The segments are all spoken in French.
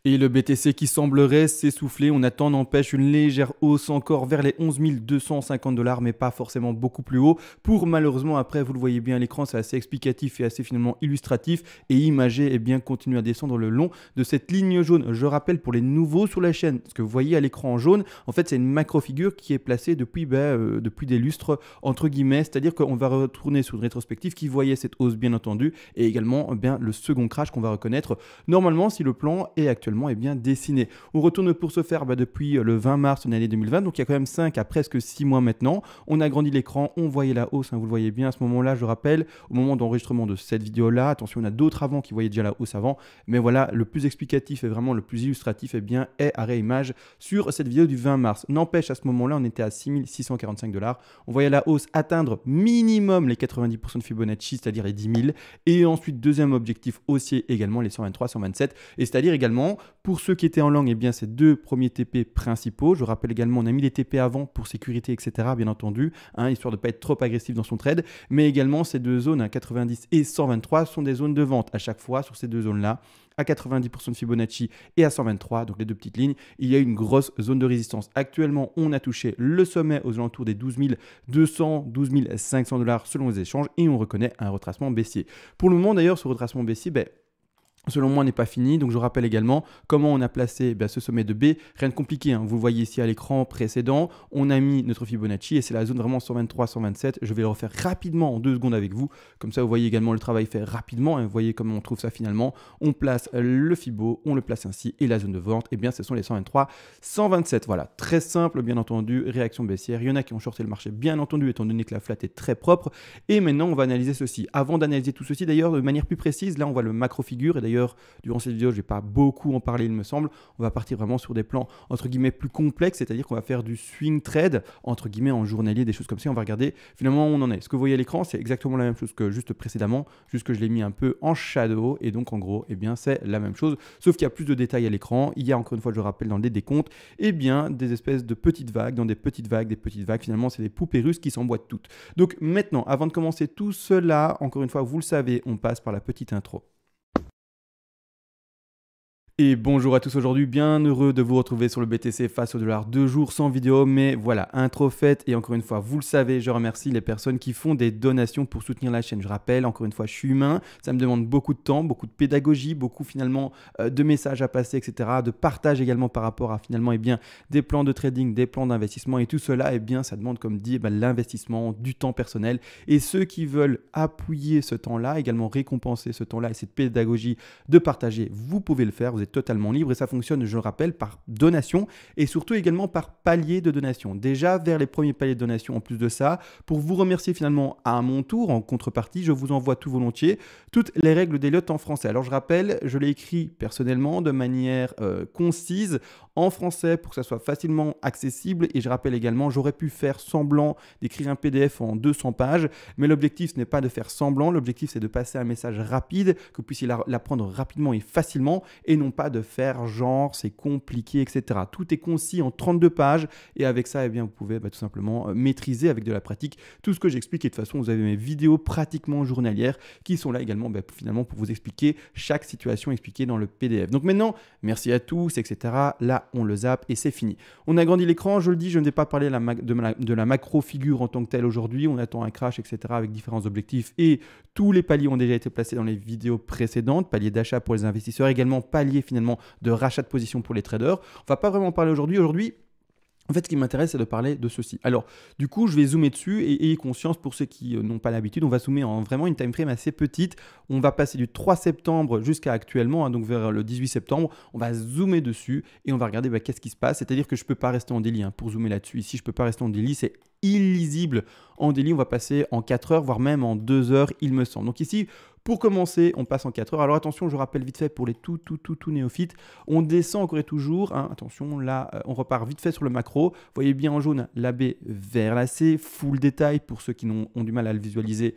Et le BTC qui semblerait s'essouffler, on attend n'empêche une légère hausse encore vers les 11 250 $, mais pas forcément beaucoup plus haut. Pour malheureusement, après, vous le voyez bien à l'écran, c'est assez explicatif et assez finalement illustratif et imagé et bien continuer à descendre le long de cette ligne jaune. Je rappelle pour les nouveaux sur la chaîne, ce que vous voyez à l'écran en jaune, en fait c'est une macro-figure qui est placée depuis des lustres entre guillemets, c'est-à-dire qu'on va retourner sur une rétrospective qui voyait cette hausse bien entendu et également le second crash qu'on va reconnaître normalement si le plan est actuellement bien dessiné. On retourne pour ce faire depuis le 20 mars de l'année 2020, donc il y a quand même 5 à presque 6 mois maintenant. On a agrandi l'écran, on voyait la hausse, vous le voyez bien à ce moment-là, je rappelle, au moment d'enregistrement de cette vidéo-là, attention, on a d'autres avant qui voyaient déjà la hausse avant, mais voilà, le plus explicatif et vraiment le plus illustratif est à réimage sur cette vidéo du 20 mars. N'empêche, à ce moment-là, on était à 6 645 $. On voyait la hausse atteindre minimum les 90% de Fibonacci, c'est-à-dire les 10 000. Et ensuite, deuxième objectif haussier également, les 123, 127. Et c'est-à-dire également, pour ceux qui étaient en long, ces deux premiers TP principaux. Je rappelle également, on a mis les TP avant pour sécurité, etc. Bien entendu, histoire de ne pas être trop agressif dans son trade. Mais également, ces deux zones, 90 et 123, sont des zones de vente à chaque fois sur ces deux zones-là. À 90% de Fibonacci et à 123, donc les deux petites lignes, il y a une grosse zone de résistance. Actuellement, on a touché le sommet aux alentours des 12 200, 12 500 $ selon les échanges et on reconnaît un retracement baissier. Pour le moment d'ailleurs, ce retracement baissier, selon moi, n'est pas fini. Donc, je rappelle également comment on a placé ce sommet de B. Rien de compliqué. Vous le voyez ici à l'écran précédent. On a mis notre Fibonacci et c'est la zone vraiment 123, 127. Je vais le refaire rapidement en 2 secondes avec vous. Comme ça, vous voyez également le travail fait rapidement. Vous voyez comment on trouve ça finalement. On place le Fibo, on le place ainsi. Et la zone de vente, ce sont les 123, 127. Voilà, très simple, bien entendu. Réaction baissière. Il y en a qui ont shorté le marché, bien entendu, étant donné que la flat est très propre. Et maintenant, on va analyser ceci. Avant d'analyser tout ceci, d'ailleurs, de manière plus précise, là, on voit le macro-figure. Et d'ailleurs, durant cette vidéo, je ne vais pas beaucoup en parler, il me semble. On va partir vraiment sur des plans, entre guillemets, plus complexes, c'est-à-dire qu'on va faire du swing trade, entre guillemets, en journalier, des choses comme ça. On va regarder finalement où on en est. Ce que vous voyez à l'écran, c'est exactement la même chose que juste précédemment, juste que je l'ai mis un peu en shadow. Et donc, en gros, c'est la même chose, sauf qu'il y a plus de détails à l'écran. Il y a, encore une fois, je rappelle, dans les décomptes, des espèces de petites vagues, dans des petites vagues. Finalement, c'est des poupées russes qui s'emboîtent toutes. Donc, maintenant, avant de commencer tout cela, encore une fois, vous le savez, on passe par la petite intro. Et bonjour à tous, aujourd'hui bien heureux de vous retrouver sur le BTC face au dollar, 2 jours sans vidéo, mais voilà, intro faite et encore une fois, vous le savez, je remercie les personnes qui font des donations pour soutenir la chaîne. Je rappelle, encore une fois, je suis humain, ça me demande beaucoup de temps, beaucoup de pédagogie, beaucoup finalement de messages à passer, etc., de partage également par rapport à finalement des plans de trading, des plans d'investissement et tout cela, ça demande comme dit l'investissement, du temps personnel et ceux qui veulent appuyer ce temps-là, également récompenser ce temps-là et cette pédagogie de partager, vous pouvez le faire, vous êtes totalement libre et ça fonctionne, je le rappelle, par donation et surtout également par palier de donation. Déjà vers les premiers paliers de donation, en plus de ça, pour vous remercier finalement à mon tour, en contrepartie, je vous envoie tout volontiers toutes les règles des lots en français. Alors je rappelle, je l'ai écrit personnellement de manière concise en français pour que ça soit facilement accessible et je rappelle également, j'aurais pu faire semblant d'écrire un PDF en 200 pages, mais l'objectif ce n'est pas de faire semblant, l'objectif c'est de passer un message rapide, que vous puissiez l'apprendre rapidement et facilement et non pas de faire genre c'est compliqué, etc. Tout est concis en 32 pages et avec ça, vous pouvez tout simplement maîtriser avec de la pratique tout ce que j'explique et de toute façon, vous avez mes vidéos pratiquement journalières qui sont là également finalement pour vous expliquer chaque situation expliquée dans le PDF. Donc maintenant, merci à tous, etc. Là, on le zappe et c'est fini. On agrandit l'écran, je le dis, je ne vais pas parler de la macro-figure en tant que telle aujourd'hui. On attend un crash, etc. avec différents objectifs et tous les paliers ont déjà été placés dans les vidéos précédentes. Palier d'achat pour les investisseurs, également palier finalement de rachat de position pour les traders. On ne va pas vraiment parler aujourd'hui. En fait, ce qui m'intéresse, c'est de parler de ceci. Alors, du coup, je vais zoomer dessus et ayez conscience pour ceux qui n'ont pas l'habitude, on va zoomer en vraiment une time frame assez petite. On va passer du 3 septembre jusqu'à actuellement, donc vers le 18 septembre. On va zoomer dessus et on va regarder qu'est-ce qui se passe. C'est-à-dire que je ne peux pas rester en daily pour zoomer là-dessus. Ici, je ne peux pas rester en daily, c'est illisible. En daily, on va passer en 4 heures, voire même en 2 heures, il me semble. Donc ici, pour commencer, on passe en 4 heures. Alors attention, je rappelle vite fait pour les tout néophytes, on descend encore et toujours. Attention, là, on repart vite fait sur le macro. Vous voyez bien en jaune la B vers la C, full détail pour ceux qui ont du mal à le visualiser.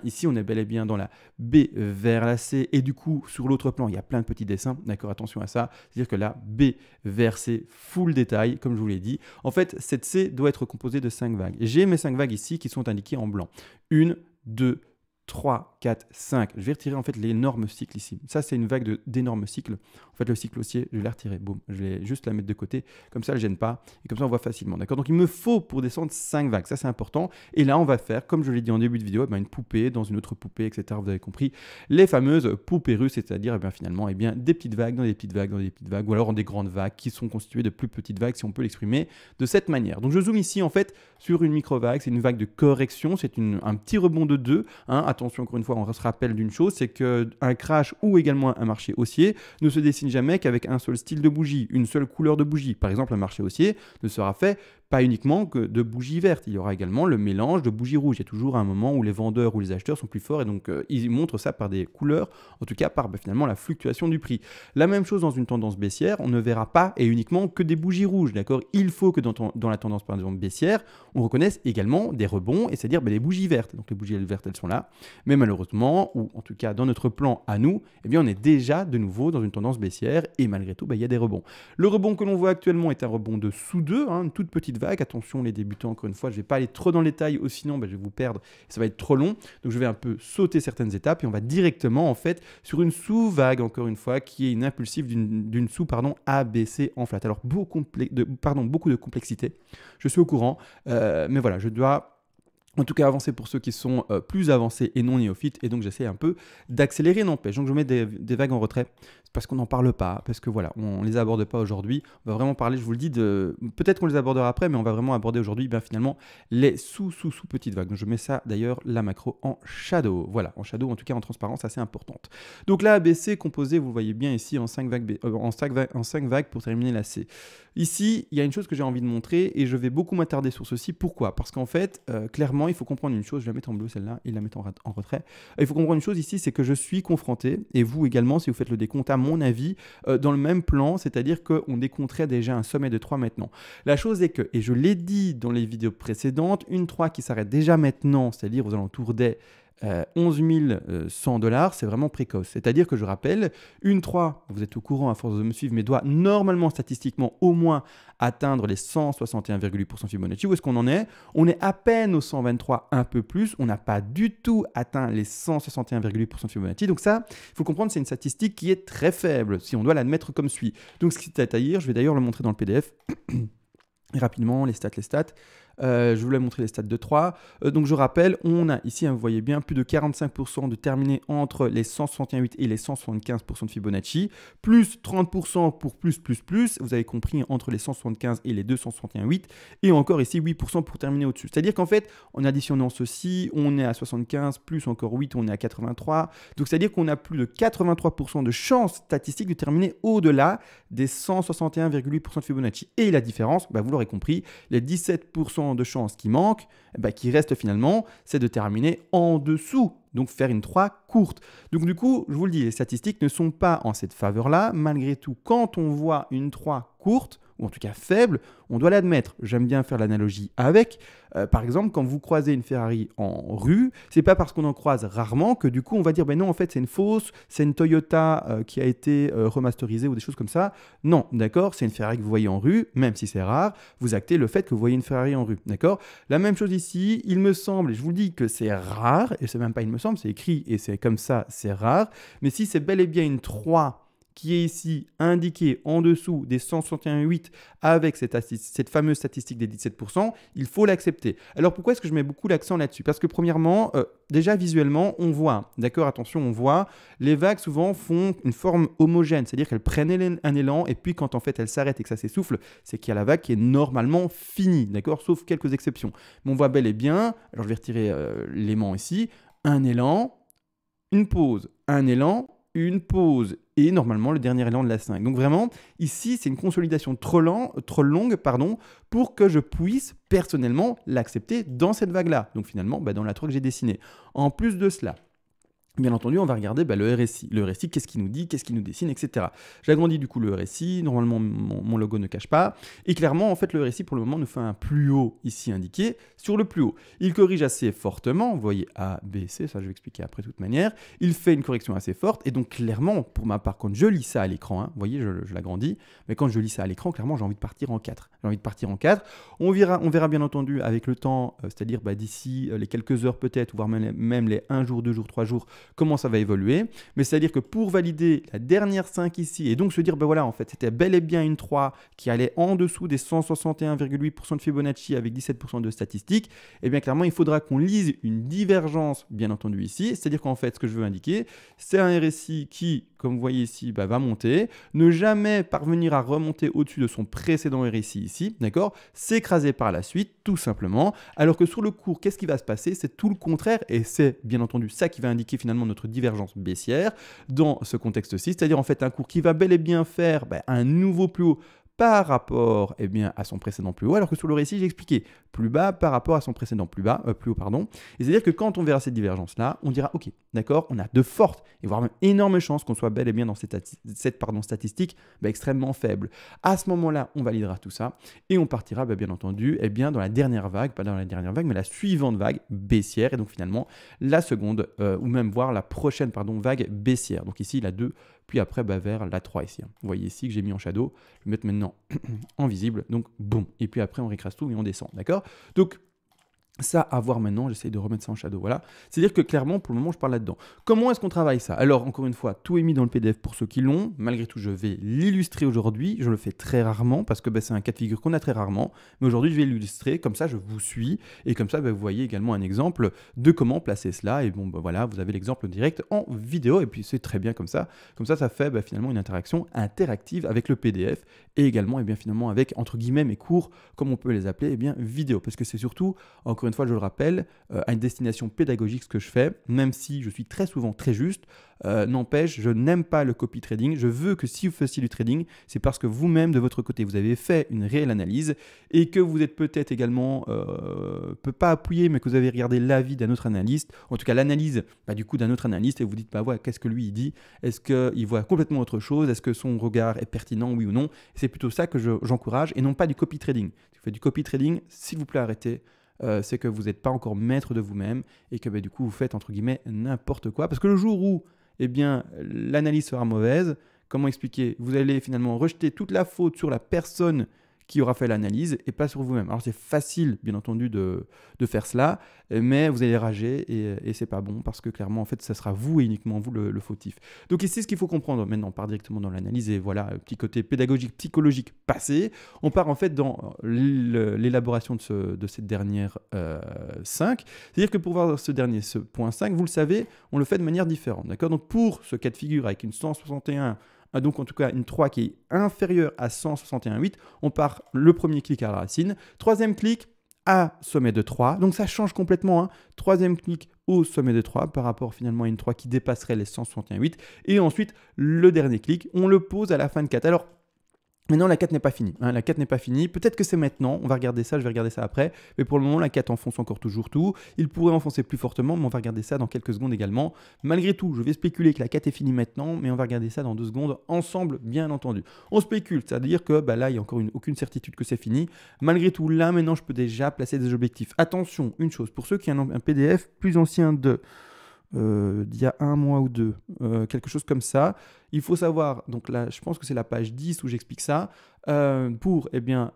Ici, on est bel et bien dans la B vers la C. Et du coup, sur l'autre plan, il y a plein de petits dessins. D'accord, attention à ça. C'est-à-dire que la B vers C, full détail, comme je vous l'ai dit. En fait, cette C doit être composée de 5 vagues. J'ai mes 5 vagues ici qui sont indiquées en blanc. 1, 2, 3, 4, 5. Je vais retirer en fait l'énorme cycle ici. Ça, c'est une vague d'énormes cycles. En fait, le cycle haussier, je vais la retirer. Boum, je vais juste la mettre de côté. Comme ça, elle ne gêne pas. Et comme ça, on voit facilement. D'accord? Donc, il me faut pour descendre 5 vagues. Ça, c'est important. Et là, on va faire, comme je l'ai dit en début de vidéo, une poupée dans une autre poupée, etc. Vous avez compris. Les fameuses poupées russes, c'est-à-dire finalement des petites vagues dans des petites vagues dans des petites vagues, ou alors en des grandes vagues qui sont constituées de plus petites vagues, si on peut l'exprimer de cette manière. Donc, je zoome ici, en fait, sur une micro-vague. C'est une vague de correction. C'est un petit rebond de 2. Attention, encore une fois, on se rappelle d'une chose, c'est qu'un crash ou également un marché haussier ne se dessine jamais qu'avec un seul style de bougie, une seule couleur de bougie. Par exemple, un marché haussier ne sera fait pas uniquement que de bougies vertes, il y aura également le mélange de bougies rouges. Il y a toujours un moment où les vendeurs ou les acheteurs sont plus forts et donc ils montrent ça par des couleurs, en tout cas par finalement la fluctuation du prix. La même chose dans une tendance baissière, on ne verra pas et uniquement que des bougies rouges, d'accord? Il faut que dans la tendance par exemple baissière, on reconnaisse également des rebonds, et c'est-à-dire des bougies vertes. Donc les bougies vertes, elles sont là, mais malheureusement, ou en tout cas dans notre plan à nous, on est déjà de nouveau dans une tendance baissière et malgré tout, il y a des rebonds. Le rebond que l'on voit actuellement est un rebond de sous 2, une toute petite vague. Attention les débutants, encore une fois, je ne vais pas aller trop dans les détails, sinon je vais vous perdre et ça va être trop long. Donc je vais un peu sauter certaines étapes et on va directement en fait sur une sous-vague, encore une fois, qui est une impulsive d'une ABC en flat. Alors beaucoup de complexité, je suis au courant, mais voilà, je dois en tout cas avancer pour ceux qui sont plus avancés et non néophytes, et donc j'essaie un peu d'accélérer, n'empêche. Donc je mets des vagues en retrait, parce qu'on n'en parle pas, parce que voilà, on ne les aborde pas aujourd'hui. On va vraiment parler, je vous le dis, peut-être qu'on les abordera après, mais on va vraiment aborder aujourd'hui finalement les sous-petites vagues. Donc je mets ça d'ailleurs, la macro en shadow. Voilà, en shadow, en tout cas en transparence assez importante. Donc là, ABC composé, vous le voyez bien ici, en 5 vagues, en 5 vagues pour terminer la C. Ici, il y a une chose que j'ai envie de montrer et je vais beaucoup m'attarder sur ceci. Pourquoi? Parce qu'en fait, clairement, il faut comprendre une chose. Je vais la mettre en bleu celle-là et la mettre en retrait. Il faut comprendre une chose ici, c'est que je suis confronté, et vous également, si vous faites le décompte, à mon avis, dans le même plan, c'est-à-dire qu'on décompterait déjà un sommet de 3 maintenant. La chose est que, et je l'ai dit dans les vidéos précédentes, une 3 qui s'arrête déjà maintenant, c'est-à-dire aux alentours des 11 100 $, c'est vraiment précoce. C'est-à-dire que je rappelle, une 3, vous êtes au courant à force de me suivre, mais doit normalement statistiquement au moins atteindre les 161,8% Fibonacci. Où est-ce qu'on en est? On est à peine au 123, un peu plus. On n'a pas du tout atteint les 161,8% Fibonacci. Donc ça, il faut comprendre, c'est une statistique qui est très faible, si on doit l'admettre comme suit. Donc ce qui est à dire, je vais d'ailleurs le montrer dans le PDF. Et rapidement, les stats. Je voulais montrer les stats de 3. Donc je rappelle, on a ici, vous voyez bien, plus de 45% de terminés entre les 161,8 et les 175% de Fibonacci, plus 30% pour plus, vous avez compris, entre les 175 et les 261,8, et encore ici 8% pour terminer au-dessus. C'est-à-dire qu'en fait, en additionnant ceci, on est à 75, plus encore 8, on est à 83. Donc c'est-à-dire qu'on a plus de 83% de chances statistiques de terminer au-delà des 161,8% de Fibonacci. Et la différence, vous l'aurez compris, les 17% de chances qui manquent, qui reste finalement, c'est de terminer en dessous, donc faire une 3 courte. Donc du coup, je vous le dis, les statistiques ne sont pas en cette faveur-là. Malgré tout, quand on voit une 3 courte, ou en tout cas faible, on doit l'admettre. J'aime bien faire l'analogie avec. Par exemple, quand vous croisez une Ferrari en rue, c'est pas parce qu'on en croise rarement que du coup on va dire non, en fait c'est une fausse, c'est une Toyota qui a été remasterisée ou des choses comme ça. Non, d'accord, c'est une Ferrari que vous voyez en rue, même si c'est rare, vous actez le fait que vous voyez une Ferrari en rue, d'accord? La même chose ici, il me semble, et je vous dis que c'est rare, et c'est même pas il me semble, c'est écrit et c'est comme ça, c'est rare, mais si c'est bel et bien une 3 qui est ici indiqué en dessous des 161,8 avec cette fameuse statistique des 17%, il faut l'accepter. Alors pourquoi est-ce que je mets beaucoup l'accent là-dessus? Parce que premièrement, déjà visuellement, on voit, d'accord, attention, on voit, les vagues souvent font une forme homogène, c'est-à-dire qu'elles prennent un élan et puis quand en fait elles s'arrêtent et que ça s'essouffle, c'est qu'il y a la vague qui est normalement finie, d'accord, sauf quelques exceptions. Mais on voit bel et bien, alors je vais retirer l'aimant ici, un élan, une pause, un élan, une pause et normalement le dernier élan de la 5. Donc vraiment, ici, c'est une consolidation trop longue pour que je puisse personnellement l'accepter dans cette vague-là. Donc finalement, dans la 3 que j'ai dessinée. En plus de cela, Bien entendu, on va regarder le RSI. Le RSI, qu'est-ce qu'il nous dit, qu'est-ce qu'il nous dessine, etc. J'agrandis du coup le RSI, normalement mon logo ne cache pas. Et clairement, en fait, le RSI pour le moment nous fait un plus haut ici indiqué sur le plus haut. Il corrige assez fortement, vous voyez A, B, C, ça je vais expliquer après de toute manière. Il fait une correction assez forte et donc clairement, pour ma part, quand je lis ça à l'écran, hein, vous voyez, je l'agrandis, mais quand je lis ça à l'écran, clairement, j'ai envie de partir en 4. J'ai envie de partir en 4. On verra bien entendu avec le temps, c'est-à-dire d'ici les quelques heures peut-être, voire même les 1 jour, 2 jours, 3 jours, comment ça va évoluer. Mais c'est-à-dire que pour valider la dernière 5 ici, et donc se dire, voilà, en fait, c'était bel et bien une 3 qui allait en dessous des 161,8% de Fibonacci avec 17% de statistiques, et bien clairement, il faudra qu'on lise une divergence, bien entendu, ici. C'est-à-dire qu'en fait, ce que je veux indiquer, c'est un RSI qui, comme vous voyez ici, va monter, ne jamais parvenir à remonter au-dessus de son précédent RSI ici, d'accord, s'écraser par la suite, tout simplement, alors que sur le cours, qu'est-ce qui va se passer? C'est tout le contraire, et c'est bien entendu ça qui va indiquer finalement notre divergence baissière dans ce contexte-ci, c'est-à-dire en fait un cours qui va bel et bien faire un nouveau plus haut par rapport à son précédent plus haut, alors que sur le récit, j'ai expliqué plus bas par rapport à son précédent plus haut. Pardon. Et c'est-à-dire que quand on verra cette divergence-là, on dira, ok, d'accord, on a de fortes et voire même énormes chances qu'on soit bel et bien dans cette statistique extrêmement faible. À ce moment-là, on validera tout ça et on partira bien entendu dans la dernière vague, pas dans la dernière vague, mais la suivante vague baissière, et donc finalement la seconde, ou même voir la prochaine vague baissière. Donc ici, la 2, puis après vers la 3 ici. Vous voyez ici que j'ai mis en shadow, je vais mettre maintenant en visible, donc boum, et puis après on récrase tout et on descend, d'accord? Donc ça à voir maintenant, j'essaie de remettre ça en shadow, voilà. C'est-à-dire que clairement, pour le moment, je parle là-dedans. Comment est-ce qu'on travaille ça? Alors, encore une fois, tout est mis dans le PDF pour ceux qui l'ont. Malgré tout, je vais l'illustrer aujourd'hui. Je le fais très rarement parce que c'est un cas de figure qu'on a très rarement. Mais aujourd'hui, je vais l'illustrer. Comme ça, je vous suis. Et comme ça, vous voyez également un exemple de comment placer cela. Et bon, voilà, vous avez l'exemple direct en vidéo. Et puis, c'est très bien comme ça. Comme ça fait finalement une interaction interactive avec le PDF. Et également, finalement, avec, entre guillemets, mes cours, comme on peut les appeler, vidéo. Parce que c'est surtout, encore une fois, je le rappelle, à une destination pédagogique ce que je fais, même si je suis très souvent très juste, n'empêche, je n'aime pas le copy trading. Je veux que si vous faisiez du trading, c'est parce que vous-même, de votre côté, vous avez fait une réelle analyse et que vous êtes peut-être également, pas appuyé, mais que vous avez regardé l'avis d'un autre analyste, en tout cas l'analyse du coup d'un autre analyste, et vous dites, voilà, qu'est-ce que lui il dit? Est-ce qu'il voit complètement autre chose? Est-ce que son regard est pertinent, oui ou non? C'est plutôt ça que j'encourage, et non pas du copy trading. Si vous faites du copy trading, s'il vous plaît, arrêtez. C'est que vous n'êtes pas encore maître de vous-même et que du coup vous faites entre guillemets n'importe quoi, parce que le jour où l'analyse sera mauvaise, comment expliquer? Vous allez finalement rejeter toute la faute sur la personne qui aura fait l'analyse et pas sur vous-même. Alors c'est facile bien entendu de faire cela, mais vous allez rager et c'est pas bon, parce que clairement en fait ça sera vous et uniquement vous le fautif. Donc ici ce qu'il faut comprendre maintenant, on part directement dans l'analyse, et voilà, petit côté pédagogique, psychologique passé, on part en fait dans l'élaboration de cette dernière 5, c'est-à-dire que pour voir ce point 5, vous le savez, on le fait de manière différente, d'accord? Donc pour ce cas de figure avec une 161, donc en tout cas une 3 qui est inférieure à 161,8, on part le premier clic à la racine, troisième clic à sommet de 3, donc ça change complètement, hein. Troisième clic au sommet de 3 par rapport finalement à une 3 qui dépasserait les 161,8, et ensuite le dernier clic, on le pose à la fin de 4. Alors maintenant, la 4 n'est pas finie. La 4 n'est pas finie. Peut-être que c'est maintenant. On va regarder ça. Je vais regarder ça après. Mais pour le moment, la 4 enfonce encore toujours tout. Il pourrait enfoncer plus fortement, mais on va regarder ça dans quelques secondes également. Malgré tout, je vais spéculer que la 4 est finie maintenant, mais on va regarder ça dans 2 secondes ensemble, bien entendu. On spécule, c'est-à-dire que là, il n'y a encore aucune certitude que c'est fini. Malgré tout, là, maintenant, je peux déjà placer des objectifs. Attention, une chose, pour ceux qui ont un PDF plus ancien d'il y a 1 mois ou 2, quelque chose comme ça. Il faut savoir, donc là, je pense que c'est la page 10 où j'explique ça, pour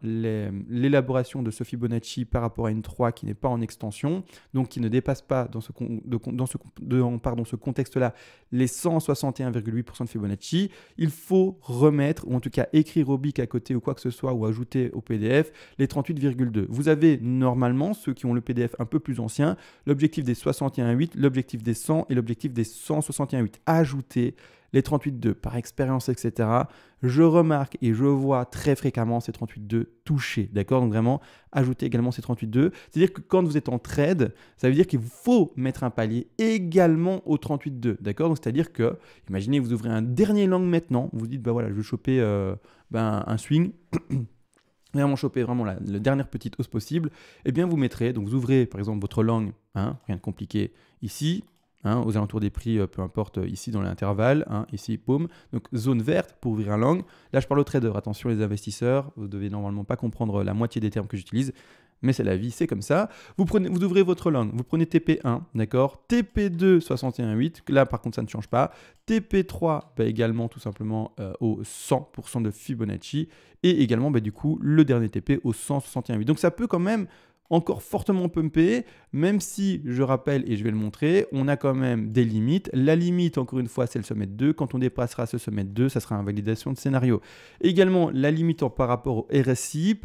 l'élaboration de ce Fibonacci par rapport à une 3 qui n'est pas en extension, donc qui ne dépasse pas dans ce contexte-là les 161,8% de Fibonacci, il faut remettre, ou en tout cas écrire au BIC à côté ou quoi que ce soit, ou ajouter au PDF les 38,2. Vous avez normalement, ceux qui ont le PDF un peu plus ancien, l'objectif des 61,8, l'objectif des 100 et l'objectif des 161,8. Ajoutez les 38,2 par expérience, etc. Je remarque et je vois très fréquemment ces 38,2 touchés, d'accord? Donc vraiment, ajoutez également ces 38,2. C'est-à-dire que quand vous êtes en trade, ça veut dire qu'il faut mettre un palier également au 38,2, d'accord? Donc c'est-à-dire que, imaginez, vous ouvrez un dernier long maintenant, vous dites, voilà, je vais choper un swing, vraiment choper vraiment la dernière petite hausse possible, et bien vous mettrez, donc vous ouvrez par exemple votre long, rien de compliqué, ici, hein, aux alentours des prix, peu importe, ici dans l'intervalle, hein, ici, boum. Donc zone verte pour ouvrir un long. Là, je parle aux traders. Attention les investisseurs, vous devez normalement pas comprendre la moitié des termes que j'utilise. Mais c'est la vie, c'est comme ça. Vous ouvrez votre long, vous prenez TP1, d'accord, TP2, 61,8, là par contre ça ne change pas. TP3, bah, également tout simplement au 100% de Fibonacci. Et également bah, du coup le dernier TP au 161,8. Donc ça peut quand même encore fortement pumpé, même si, je rappelle et je vais le montrer, on a quand même des limites. La limite, encore une fois, c'est le sommet de 2. Quand on dépassera ce sommet de 2, ça sera une validation de scénario. Également, la limite par rapport au RSI,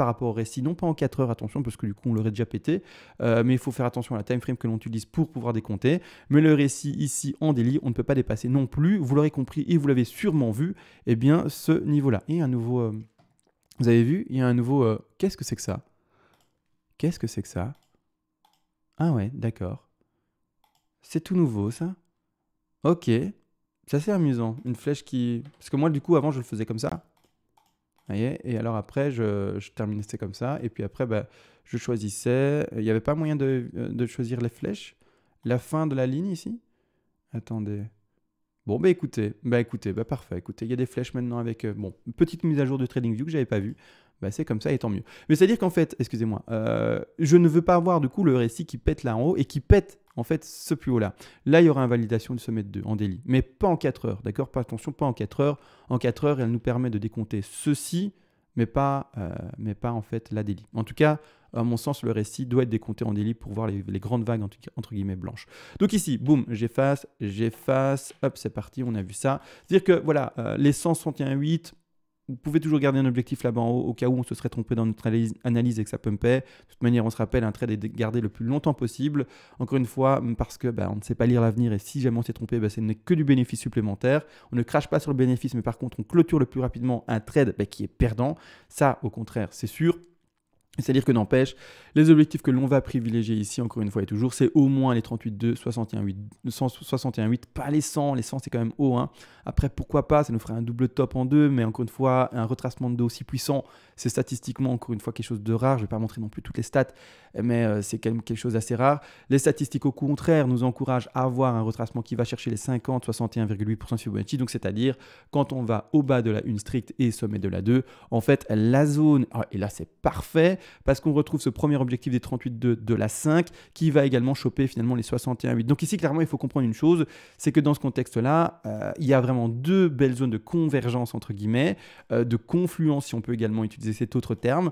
non pas en 4 heures, attention, parce que du coup, on l'aurait déjà pété, mais il faut faire attention à la time frame que l'on utilise pour pouvoir décompter. Mais le RSI ici, en daily, on ne peut pas dépasser non plus, vous l'aurez compris et vous l'avez sûrement vu, eh bien, ce niveau-là. Et un nouveau... vous avez vu, il y a un nouveau... qu'est-ce que c'est que ça? Qu'est-ce que c'est que ça? Ah ouais, d'accord. C'est tout nouveau, ça? Ok. C'est assez amusant. Une flèche qui... Parce que moi, du coup, avant, je le faisais comme ça. Vous voyez? Et alors après, je terminais comme ça. Et puis après, bah, je choisissais... Il n'y avait pas moyen de choisir les flèches? La fin de la ligne, ici? Attendez. Bon, bah écoutez, bah parfait. Écoutez, il y a des flèches maintenant avec... bon, petite mise à jour de TradingView que je n'avais pas vue. Bah, c'est comme ça et tant mieux. Mais c'est-à-dire qu'en fait, excusez-moi, je ne veux pas avoir du coup le RSI qui pète là en haut et qui pète en fait ce plus haut là. Là, il y aura une validation du sommet de 2 en daily, mais pas en 4 heures, d'accord? Pas attention, pas en 4 heures. En 4 heures, elle nous permet de décompter ceci, mais pas en fait la daily. En tout cas, à mon sens, le RSI doit être décompté en daily pour voir les grandes vagues entre guillemets blanches. Donc ici, boum, j'efface, hop, c'est parti, on a vu ça. C'est-à-dire que voilà, les 161,8, vous pouvez toujours garder un objectif là-bas en haut au cas où on se serait trompé dans notre analyse et que ça pumpait. De toute manière, on se rappelle, un trade est gardé le plus longtemps possible. Encore une fois, parce que on ne sait pas lire l'avenir et si jamais on s'est trompé, ce n'est que du bénéfice supplémentaire. On ne crache pas sur le bénéfice, mais par contre, on clôture le plus rapidement un trade qui est perdant. Ça, au contraire, c'est sûr. C'est-à-dire que n'empêche, les objectifs que l'on va privilégier ici, encore une fois et toujours, c'est au moins les 38,2, 61,8, pas les 100. Les 100, c'est quand même haut. Hein. Après, pourquoi pas, ça nous ferait un double top en deux, mais encore une fois, un retracement de dos aussi puissant, c'est statistiquement, encore une fois, quelque chose de rare. Je ne vais pas montrer non plus toutes les stats, mais c'est quand même quelque chose d'assez rare. Les statistiques, au contraire, nous encouragent à avoir un retracement qui va chercher les 50, 61,8% de Fibonacci, donc c'est-à-dire quand on va au bas de la 1 stricte et sommet de la 2, en fait, la zone, et là, c'est parfait, parce qu'on retrouve ce premier objectif des 38,2 de la 5 qui va également choper finalement les 61,8. Donc ici, clairement, il faut comprendre une chose, c'est que dans ce contexte-là, il y a vraiment deux belles zones de convergence, entre guillemets, de confluence, si on peut également utiliser cet autre terme,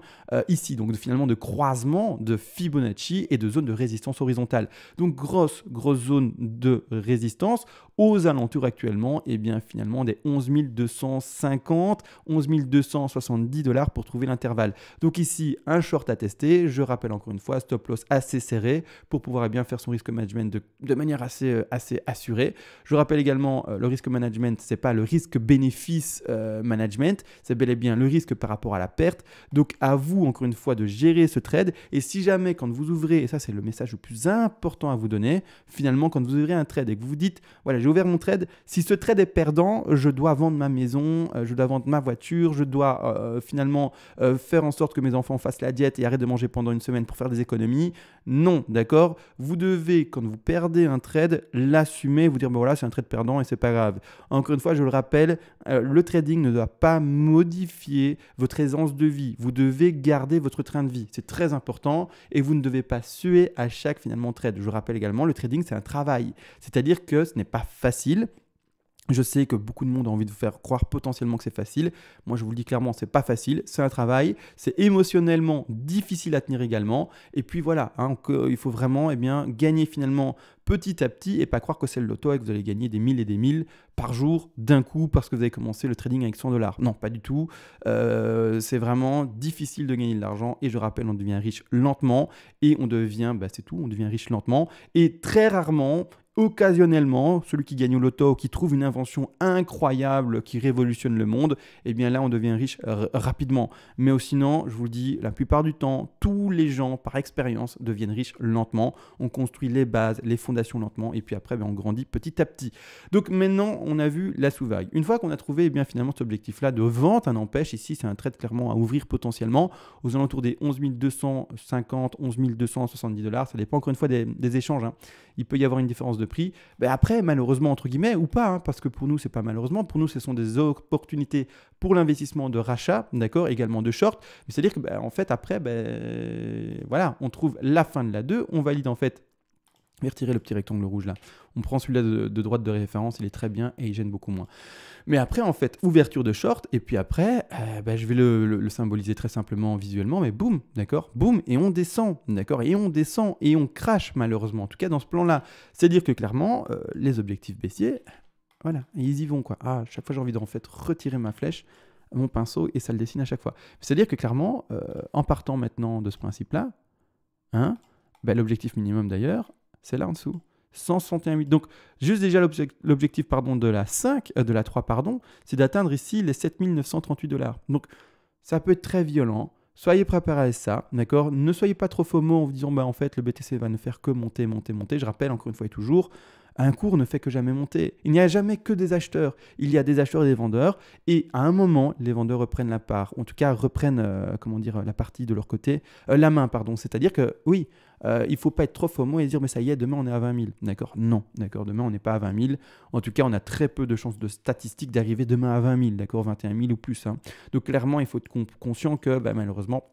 ici, donc finalement de croisement de Fibonacci et de zone de résistance horizontale. Donc grosse zone de résistance aux alentours actuellement, et bien finalement des 11 250, 11 270 $ pour trouver l'intervalle. Donc ici, un short à tester. Je rappelle encore une fois, stop loss assez serré pour pouvoir bien faire son risque management de manière assez assurée. Je rappelle également, le risque management, c'est pas le risque bénéfice management, c'est bel et bien le risque par rapport à la perte. Donc à vous, encore une fois, de gérer ce trade. Et si jamais, quand vous ouvrez, et ça c'est le message le plus important à vous donner, finalement, quand vous ouvrez un trade et que vous vous dites, voilà, j'ai ouvert mon trade, si ce trade est perdant, je dois vendre ma maison, je dois vendre ma voiture, je dois finalement faire en sorte que mes enfants fassent la diète et arrêtent de manger pendant une semaine pour faire des économies. Non, d'accord? Vous devez, quand vous perdez un trade, l'assumer, vous dire, voilà, c'est un trade perdant et c'est pas grave. Encore une fois, je le rappelle, le trading ne doit pas modifier votre aisance de vie. Vous devez garder votre train de vie. C'est très important et vous ne devez pas suer à chaque finalement trade. Je rappelle également, le trading, c'est un travail. C'est-à-dire que ce n'est pas facile. Je sais que beaucoup de monde a envie de vous faire croire potentiellement que c'est facile. Moi, je vous le dis clairement, c'est pas facile. C'est un travail. C'est émotionnellement difficile à tenir également. Et puis voilà, il faut vraiment gagner finalement petit à petit et pas croire que c'est le loto et que vous allez gagner des 1000 et des 1000 par jour d'un coup parce que vous avez commencé le trading avec 100 $. Non, pas du tout. C'est vraiment difficile de gagner de l'argent. Et je rappelle, on devient riche lentement et on devient, c'est tout, on devient riche lentement. Et très rarement, occasionnellement, celui qui gagne au loto, qui trouve une invention incroyable qui révolutionne le monde, eh bien là, on devient riche rapidement. Mais sinon, je vous le dis, la plupart du temps, tous les gens, par expérience, deviennent riches lentement. On construit les bases, les fondations lentement, et puis après, on grandit petit à petit. Donc maintenant, on a vu la sous-vague. Une fois qu'on a trouvé finalement cet objectif-là de vente, un empêche, ici, c'est un trade clairement à ouvrir potentiellement aux alentours des 11 250, 11 270 $. Ça dépend encore une fois des échanges. Hein. Il peut y avoir une différence de prix. Ben après, malheureusement, entre guillemets, ou pas, hein, parce que pour nous, c'est pas malheureusement, pour nous, ce sont des opportunités pour l'investissement de rachat, d'accord, également de short. Mais c'est-à-dire que, ben, en fait, après, ben, voilà, on trouve la fin de la 2, on valide en fait. Je vais retirer le petit rectangle rouge là. On prend celui-là de droite de référence, il est très bien et il gêne beaucoup moins. Mais après, en fait, ouverture de short, et puis après, ben, je vais le symboliser très simplement visuellement, mais boum, d'accord, boum, et on descend, d'accord, et on descend, et on crache malheureusement, en tout cas dans ce plan-là. C'est-à-dire que clairement, les objectifs baissiers, voilà, ils y vont quoi. Ah, chaque fois j'ai envie d'en fait retirer ma flèche, mon pinceau, et ça le dessine à chaque fois. C'est-à-dire que clairement, en partant maintenant de ce principe-là, hein, ben, l'objectif minimum d'ailleurs, c'est là en dessous. 161,8. Donc, juste déjà l'objectif de la 5, de la 3, pardon, c'est d'atteindre ici les 7 938 $. Donc, ça peut être très violent. Soyez préparés à ça, d'accord? Ne soyez pas trop FOMO en vous disant, bah, en fait, le BTC va ne faire que monter, monter, monter. Je rappelle encore une fois et toujours, un cours ne fait que jamais monter. Il n'y a jamais que des acheteurs. Il y a des acheteurs et des vendeurs. Et à un moment, les vendeurs reprennent la part. En tout cas, reprennent la partie de leur côté. La main, pardon. C'est-à-dire que, oui, il ne faut pas être trop FOMO et dire, mais ça y est, demain, on est à 20 000. D'accord? Non. D'accord? Demain, on n'est pas à 20 000. En tout cas, on a très peu de chances de statistiques d'arriver demain à 20 000. D'accord? 21 000 ou plus. Hein. Donc, clairement, il faut être conscient que, bah, malheureusement,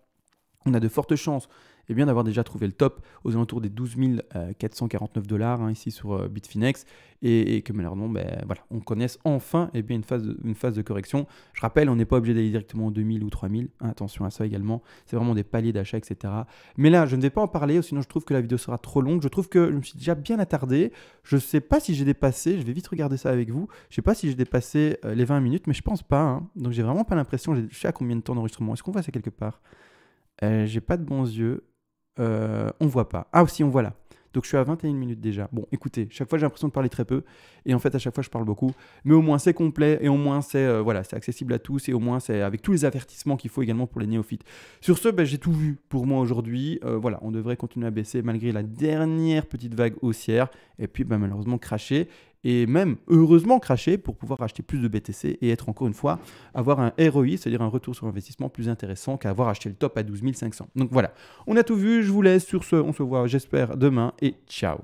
on a de fortes chances d'avoir déjà trouvé le top aux alentours des 12 449 $, hein, ici sur Bitfinex, et que malheureusement, voilà, on connaisse enfin une phase de correction. Je rappelle, on n'est pas obligé d'aller directement aux 2000 ou 3000, hein, attention à ça également, c'est vraiment des paliers d'achat, etc. Mais là, je ne vais pas en parler, sinon je trouve que la vidéo sera trop longue. Je trouve que je me suis déjà bien attardé, je ne sais pas si j'ai dépassé, je vais vite regarder ça avec vous, je ne sais pas si j'ai dépassé les 20 minutes, mais je pense pas, hein. Donc j'ai vraiment pas l'impression, je sais à combien de temps d'enregistrement, est-ce qu'on voit ça quelque part? J'ai pas de bons yeux. On voit pas. Ah aussi, on voit là. Donc je suis à 21 minutes déjà. Bon, écoutez, chaque fois j'ai l'impression de parler très peu. Et en fait, à chaque fois, je parle beaucoup. Mais au moins, c'est complet. Et au moins, c'est c'est accessible à tous. Et au moins, c'est avec tous les avertissements qu'il faut également pour les néophytes. Sur ce, j'ai tout vu pour moi aujourd'hui. Voilà, on devrait continuer à baisser malgré la dernière petite vague haussière. Et puis, malheureusement, cracher. Et même, heureusement, cracher pour pouvoir acheter plus de BTC et être encore une fois, avoir un ROI, c'est-à-dire un retour sur investissement plus intéressant qu'avoir acheté le top à 12 500. Donc voilà, on a tout vu, je vous laisse sur ce, on se voit j'espère demain et ciao.